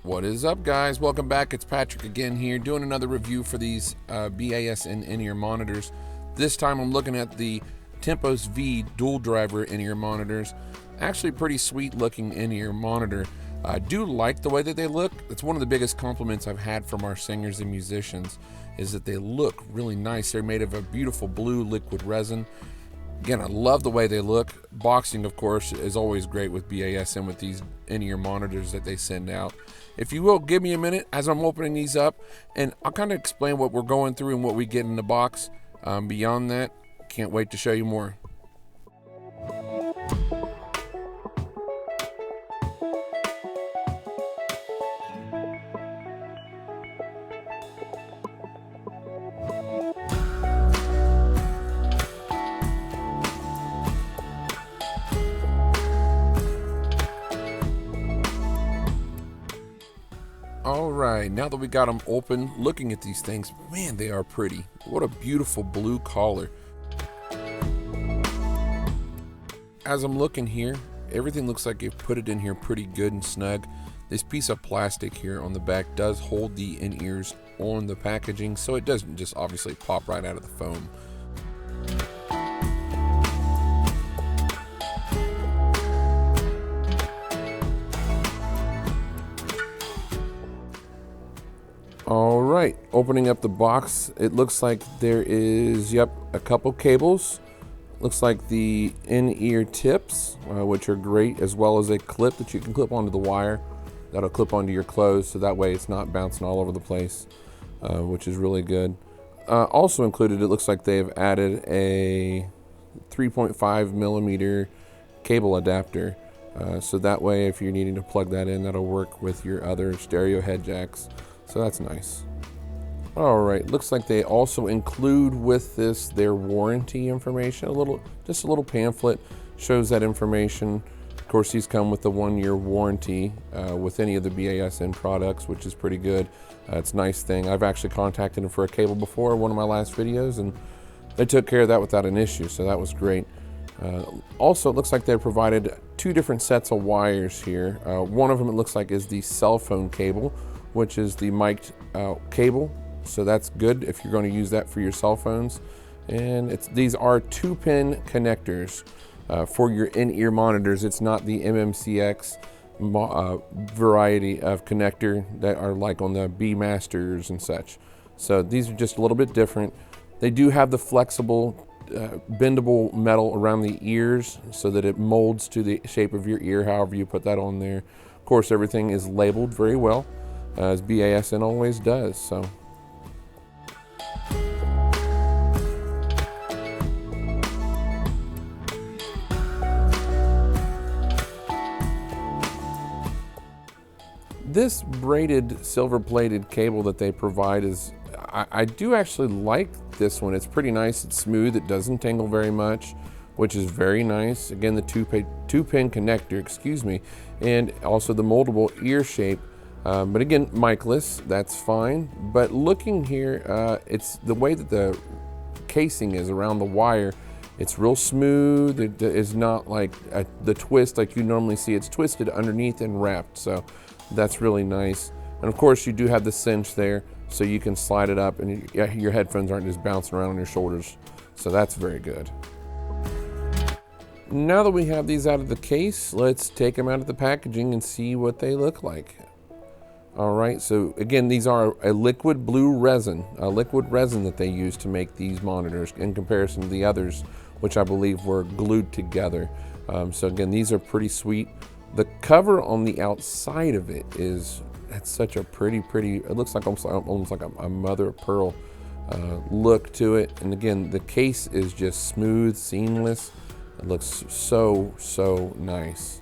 What is up, guys? Welcome back. It's Patrick again here doing another review for these BASN in-ear monitors. This time I'm looking at the Tempos V dual driver in-ear monitors. Actually pretty sweet looking in-ear monitor. I do like the way that they look. It's one of the biggest compliments I've had from our singers and musicians is that they look really nice. They're made of a beautiful blue liquid resin. Again, I love the way they look. Boxing, of course, is always great with BASN with these in-ear monitors that they send out. If you will, give me a minute as I'm opening these up, and I'll kind of explain what we're going through and what we get in the box. Beyond that, can't wait to show you more. All right, now that we got them open, looking at these things, man, they are pretty. What a beautiful blue collar. As I'm looking here, everything looks like they've put it in here pretty good and snug. This piece of plastic here on the back does hold the in-ears on the packaging, so it doesn't just obviously pop right out of the foam. All right, opening up the box, it looks like there is, a couple cables. Looks like the in-ear tips, which are great, as well as a clip that you can clip onto the wire. That'll clip onto your clothes, so that way it's not bouncing all over the place, which is really good. Also included, it looks like they have added a 3.5 millimeter cable adapter. So that way, if you're needing to plug that in, that'll work with your other stereo head jacks. So that's nice. All right, looks like they also include with this their warranty information. Just a little pamphlet shows that information. Of course, these come with the 1-year warranty with any of the BASN products, which is pretty good. It's a nice thing. I've actually contacted them for a cable before, one of my last videos, and they took care of that without an issue, so that was great. Also, it looks like they provided 2 different sets of wires here. One of them, it looks like, is the cell phone cable, which is the mic'd cable. So that's good if you're going to use that for your cell phones. And these are 2-pin connectors for your in-ear monitors. It's not the MMCX variety of connector that are like on the B Masters and such. So these are just a little bit different. They do have the flexible bendable metal around the ears so that it molds to the shape of your ear, however you put that on there. Of course, everything is labeled very well, as BASN always does. So this braided silver plated cable that they provide is, I do actually like this one. It's pretty nice, it's smooth, it doesn't tangle very much, which is very nice. Again, the 2-pin connector, and also the moldable ear shape. But again, micless, that's fine. But looking here, it's the way that the casing is around the wire. It's real smooth. It is not like the twist like you normally see. It's twisted underneath and wrapped, so that's really nice. And of course, you do have the cinch there, so you can slide it up, and your headphones aren't just bouncing around on your shoulders. So that's very good. Now that we have these out of the case, let's take them out of the packaging and see what they look like. All right, so again, these are a liquid blue resin, that they use to make these monitors in comparison to the others, which I believe were glued together. So again, these are pretty sweet. The cover on the outside of it that's such a pretty, it looks like almost like a mother of pearl look to it. And again, the case is just smooth, seamless. It looks so, so nice.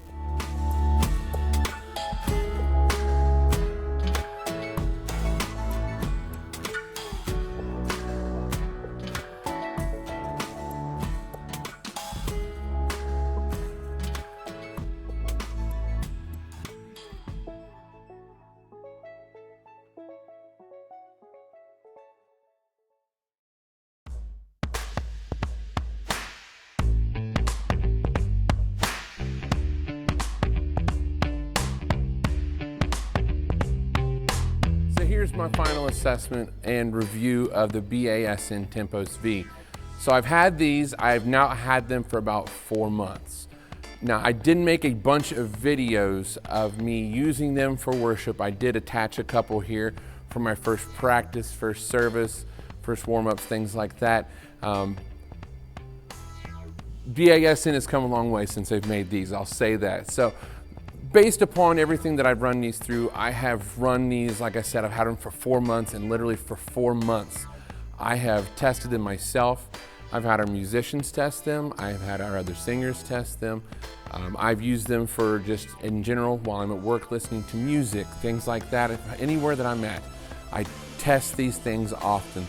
here's my final assessment and review of the BASN Tempos V. So I've had these, I've now had them for about 4 months. Now I didn't make a bunch of videos of me using them for worship. I did attach a couple here for my first practice, first service, first warm-ups, things like that. BASN has come a long way since they've made these, I'll say that. So based upon everything that I've run these through, I have run these, like I said, I've had them for 4 months, and literally for 4 months, I have tested them myself. I've had our musicians test them. I've had our other singers test them. I've used them for just in general while I'm at work listening to music, things like that. Anywhere that I'm at, I test these things often.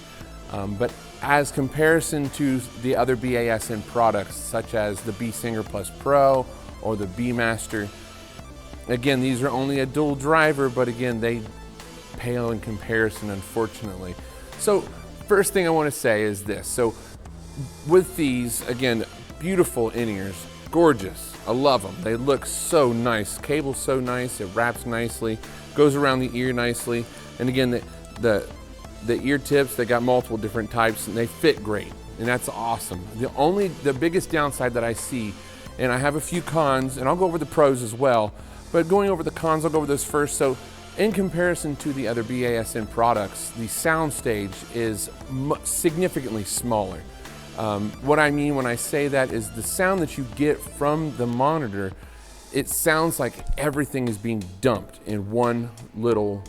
But as comparison to the other BASN products, such as the B Singer Plus Pro or the B Master, again, these are only a dual driver, but again, they pale in comparison, unfortunately. So first thing I want to say is this. So with these, again, beautiful in-ears, gorgeous. I love them. They look so nice. Cable's so nice. It wraps nicely, goes around the ear nicely. And again, the ear tips, they got multiple different types and they fit great. And that's awesome. The biggest downside that I see, and I have a few cons, and I'll go over the pros as well, but going over the cons, I'll go over those first. So in comparison to the other BASN products, the soundstage is significantly smaller. What I mean when I say that is the sound that you get from the monitor, it sounds like everything is being dumped in one little,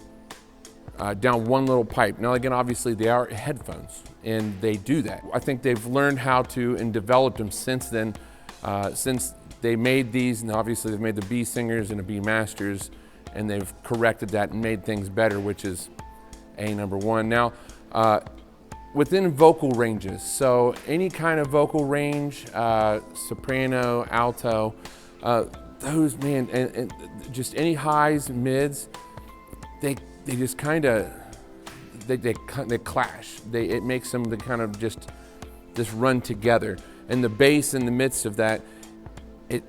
down one little pipe. Now again, obviously they are headphones and they do that. I think they've learned how to and developed them since then, since they made these, and obviously they've made the B Singers and the B Masters, and they've corrected that and made things better, which is number one. Now, within vocal ranges, so any kind of vocal range, soprano, alto, those, man, and just any highs, mids, they just kind of, they clash. It makes them kind of just run together. And the bass in the midst of that, it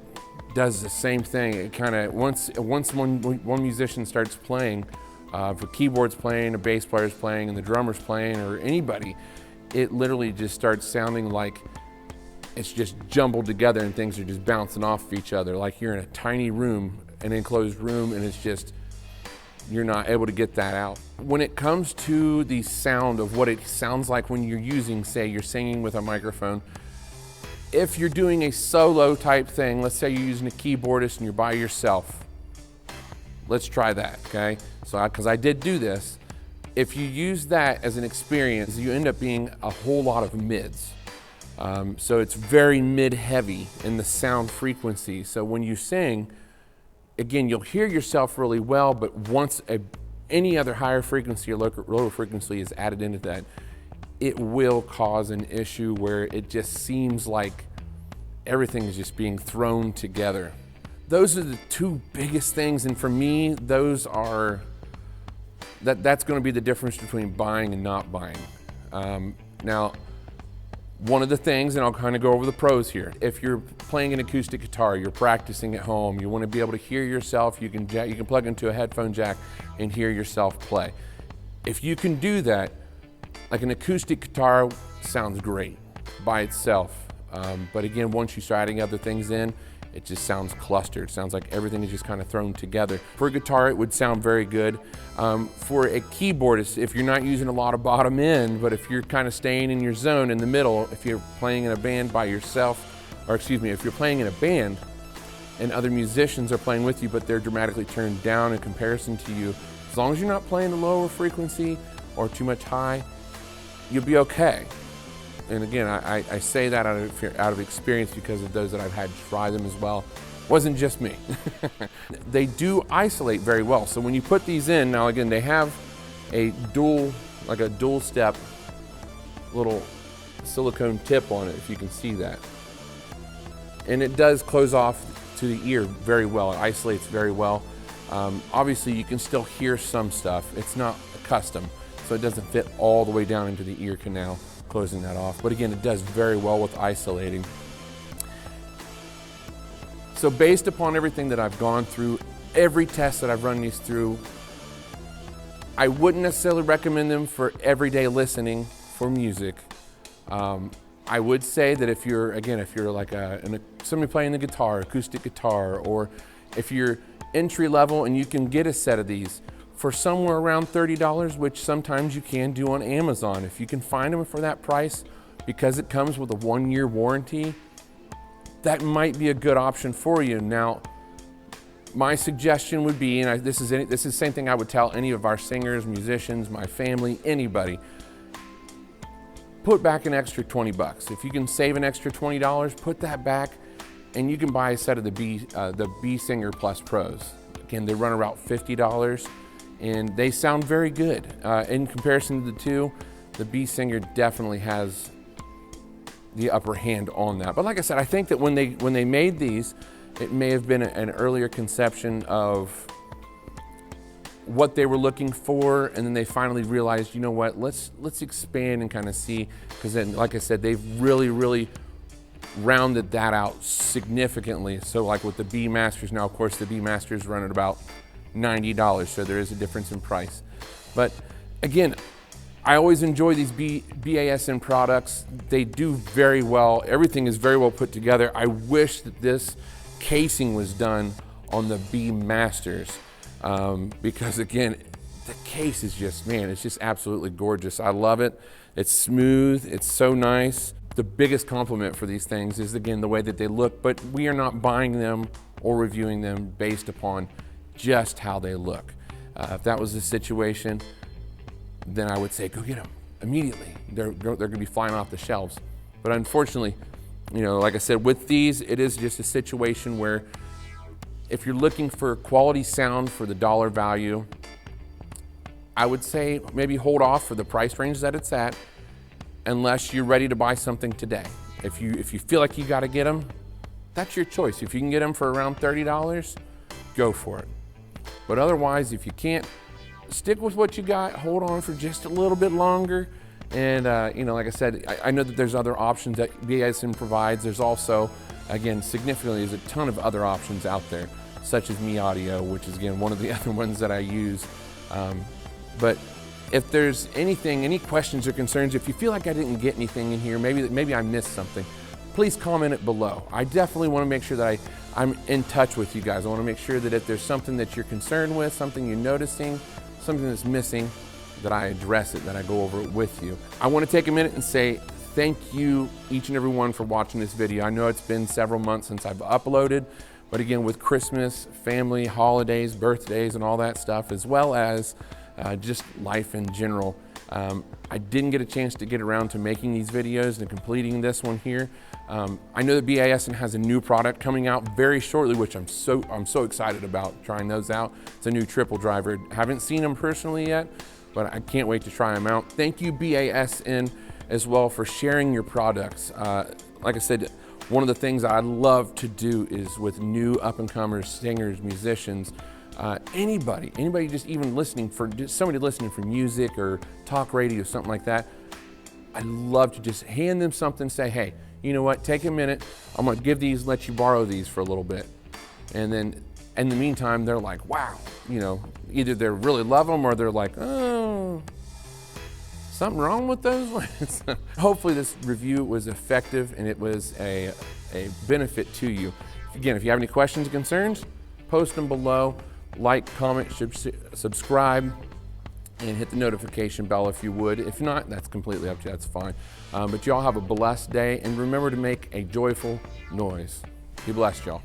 does the same thing. It kind of, once one musician starts playing, if a keyboard's playing, a bass player's playing, and the drummer's playing, or anybody, it literally just starts sounding like it's just jumbled together and things are just bouncing off of each other, like you're in a tiny room, an enclosed room, and it's just, you're not able to get that out. When it comes to the sound of what it sounds like when you're using, say, you're singing with a microphone, if you're doing a solo type thing, let's say you're using a keyboardist and you're by yourself, let's try that, okay? So, because I did do this, if you use that as an experience, you end up being a whole lot of mids. So it's very mid-heavy in the sound frequency. So when you sing, again, you'll hear yourself really well, but once any other higher frequency or lower frequency is added into that, it will cause an issue where it just seems like everything is just being thrown together. Those are the two biggest things, and for me, those are, that's going to be the difference between buying and not buying. Now, one of the things, and I'll kind of go over the pros here, if you're playing an acoustic guitar, you're practicing at home, you want to be able to hear yourself, you can plug into a headphone jack and hear yourself play. If you can do that, like an acoustic guitar sounds great by itself. But again, once you start adding other things in, it just sounds clustered. It sounds like everything is just kind of thrown together. For a guitar, it would sound very good. For a keyboardist, if you're not using a lot of bottom end, but if you're kind of staying in your zone in the middle, if you're playing in a band by yourself, or excuse me, if you're playing in a band and other musicians are playing with you, but they're dramatically turned down in comparison to you, as long as you're not playing a lower frequency or too much high, you'll be okay. And again, I say that out of experience because of those that I've had try them as well. It wasn't just me. They do isolate very well. So when you put these in, now again, they have a dual step little silicone tip on it, if you can see that. And it does close off to the ear very well. It isolates very well. Obviously, you can still hear some stuff. It's not custom, so it doesn't fit all the way down into the ear canal, closing that off. But again, it does very well with isolating. So based upon everything that I've gone through, every test that I've run these through, I wouldn't necessarily recommend them for everyday listening for music. I would say that if you're like somebody playing the guitar, acoustic guitar, or if you're entry level and you can get a set of these for somewhere around $30, which sometimes you can do on Amazon. If you can find them for that price, because it comes with a 1-year warranty, that might be a good option for you. Now, my suggestion would be, and this is the same thing I would tell any of our singers, musicians, my family, anybody, put back an extra 20 bucks. If you can save an extra $20, put that back, and you can buy a set of the B Singer Plus Pros. Again, they run around $50, and they sound very good. In comparison to the two, the B Singer definitely has the upper hand on that. But like I said, I think that when they made these, it may have been an earlier conception of what they were looking for, and then they finally realized, you know what, let's expand and kind of see, because then, like I said, they've really rounded that out significantly. So like with the B Masters now, of course, the B Masters run at about $90, so there is a difference in price. But again, I always enjoy these BASN products. They do very well. Everything is very well put together. I wish that this casing was done on the B Masters, because again, the case is just, man, it's just absolutely gorgeous. I love it. It's smooth, it's so nice. The biggest compliment for these things is, again, the way that they look, but we are not buying them or reviewing them based upon just how they look. If that was the situation, then I would say go get them immediately. They're gonna be flying off the shelves. But unfortunately, you know, like I said, with these, it is just a situation where if you're looking for quality sound for the dollar value, I would say maybe hold off for the price range that it's at, unless you're ready to buy something today. If you feel like you got to get them, that's your choice. If you can get them for around $30, go for it. But otherwise, if you can't, stick with what you got, hold on for just a little bit longer. And you know, like I said, I know that there's other options that BASN provides. There's also, again, significantly, there's a ton of other options out there, such as Me Audio, which is, again, one of the other ones that I use. But if there's anything, any questions or concerns, if you feel like I didn't get anything in here, maybe I missed something, please comment it below. I definitely want to make sure that I'm in touch with you guys. I want to make sure that if there's something that you're concerned with, something you're noticing, something that's missing, that I address it, that I go over it with you. I want to take a minute and say thank you, each and every one, for watching this video. I know it's been several months since I've uploaded, but again, with Christmas, family, holidays, birthdays, and all that stuff, as well as just life in general, I didn't get a chance to get around to making these videos and completing this one here. I know that BASN has a new product coming out very shortly, which I'm so excited about trying those out. It's a new triple driver. Haven't seen them personally yet, but I can't wait to try them out. Thank you, BASN, as well, for sharing your products. Like I said, one of the things I love to do is with new up-and-comers, singers, musicians, anybody just even somebody listening for music or talk radio, something like that, I love to just hand them something, say, hey, you know what, take a minute, I'm gonna let you borrow these for a little bit. And then in the meantime, they're like, wow, you know, either they really love them or they're like, oh, something wrong with those ones? Hopefully this review was effective and it was a benefit to you. Again, if you have any questions or concerns, post them below. Like, comment, subscribe, and hit the notification bell if you would. If not, that's completely up to you, that's fine. But y'all have a blessed day, and remember to make a joyful noise. Be blessed, y'all.